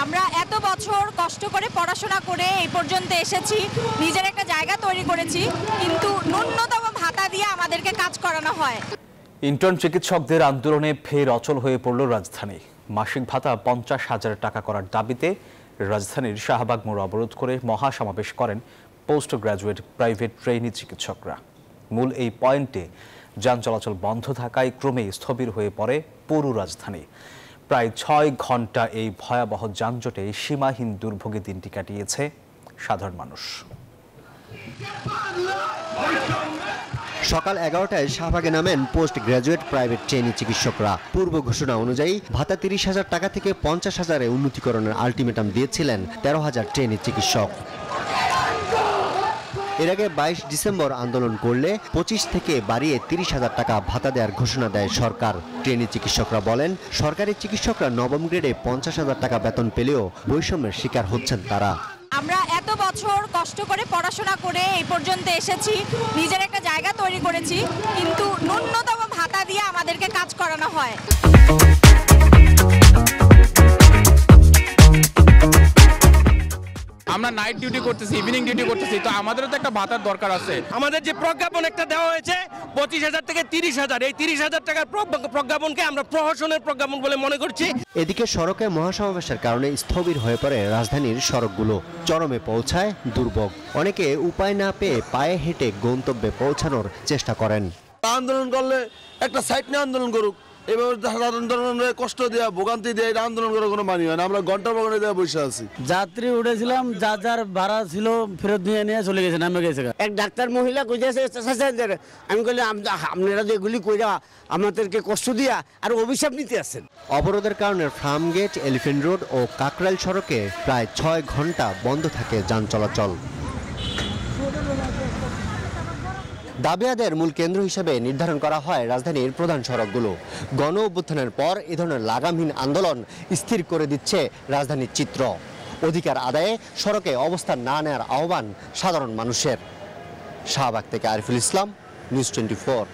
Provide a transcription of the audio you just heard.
আমরা এত বছর কষ্ট করে পড়াশোনা করে এই পর্যন্ত এসেছি, নিজের একটা জায়গা তৈরি করেছি, কিন্তু ন্যূনতম ভাতা দিয়ে আমাদেরকে কাজ করানো হয়। ইন্টার্ন চিকিৎসকদের আন্দোলনে ফের অচল হয়ে পড়ল রাজধানী। মাসিক ভাতা 50,000 টাকা করার দাবিতে রাজধানীর শাহবাগ মোড় অবরোধ করে মহাসমাবেশ করেন পোস্ট গ্রাজুয়েট প্রাইভেট ট্রেনি চিকিৎসকরা। মূল এই পয়েন্টে যান চলাচল বন্ধ থাকায় ক্রমে স্থবির হয়ে পড়ে পুরো রাজধানী। প্রায় 6 ঘন্টা এই ভয়াবহ যানজটে সীমাহীন দুর্ভোগে দিনটি কাটিয়েছে সাধারণ মানুষ। সকাল 11টায় শাহবাগে নামেন পোস্ট গ্রাজুয়েট প্রাইভেট ট্রেনি চিকিৎসকরা। পূর্ব ঘোষণা অনুযায়ী ভাতা 30,000 টাকা থেকে 50,000-এ উন্নতিকরণের আলটিমেটাম দিয়েছিলেন 13,000 ট্রেনি চিকিৎসক। এর আগে 22 ডিসেম্বর আন্দোলন করলে 25 থেকে বাড়িয়ে 30,000 টাকা ভাতা দেওয়ার ঘোষণা দেয় সরকার। ট্রেনি চিকিৎসকরা বলেন, সরকারি চিকিৎসকরা নবম গ্রেডে 50,000 টাকা বেতন পেলেও বৈষম্যের শিকার হচ্ছেন তারা। আমরা এত বছর কষ্ট করে পড়াশোনা করে এই পর্যন্ত এসেছি, নিজের একটা জায়গা তৈরি করেছি, কিন্তু ন্যূনতম ভাতা দিয়ে আমাদেরকে কাজ করানো হয়। আমরা নাইট ডিউটি করতেছি, ইভিনিং ডিউটি করতেছি, তো আমাদেরও তো একটা ভাতার দরকার আছে। আমাদের যে প্রজ্ঞাপন একটা দেওয়া হয়েছে 25,000 থেকে 30,000, এই 30,000 টাকার প্রজ্ঞাপনকে আমরা প্রহসনের প্রজ্ঞাপন বলে মনে করছি। এদিকে সড়কে মহাসমাবেশের কারণে স্থবির হয়ে পড়ে রাজধানীর সড়কগুলো। চরমে পৌঁছায় দুর্ভোগ। অনেকে উপায় না পেয়ে পায়ে হেঁটে গন্তব্যে পৌঁছানোর চেষ্টা করেন। আন্দোলন করলে একটা সাইড নিয়ে আন্দোলন করুক, এভাবে আন্দোলনে কষ্ট দেওয়া, ভোগান্তি দেওয়া, এটা আন্দোলন করার কোনো মানি হয় না। আমরা ঘন্টা বাগানে দেওয়া বসে আছি। যাত্রী উঠেছিলাম, যার যার ভাড়া ছিল ফেরত নিয়ে চলে গেছে, নামে গেছে। এক ডাক্তার মহিলা কইতেছে, আমি বললি আপনারা যে এগুলি কইরা আমাদেরকে কষ্ট দিয়া আর অভিশাপ নিতে আসেন। অবরোধের কারণে ফার্মগেট, এলিফ্যান্ট রোড ও কাকরাইল সড়কে প্রায় 6 ঘন্টা বন্ধ থাকে যান চলাচল। দাবি আদায়ের মূল কেন্দ্র হিসেবে নির্ধারণ করা হয় রাজধানীর প্রধান সড়কগুলো। গণ অভ্যুত্থানের পর এ ধরনের লাগামহীন আন্দোলন স্থির করে দিচ্ছে রাজধানীর চিত্র। অধিকার আদায়ে সড়কে অবস্থান না নেওয়ার আহ্বান সাধারণ মানুষের। শাহবাগ থেকে আরিফুল ইসলাম, নিউজ 24।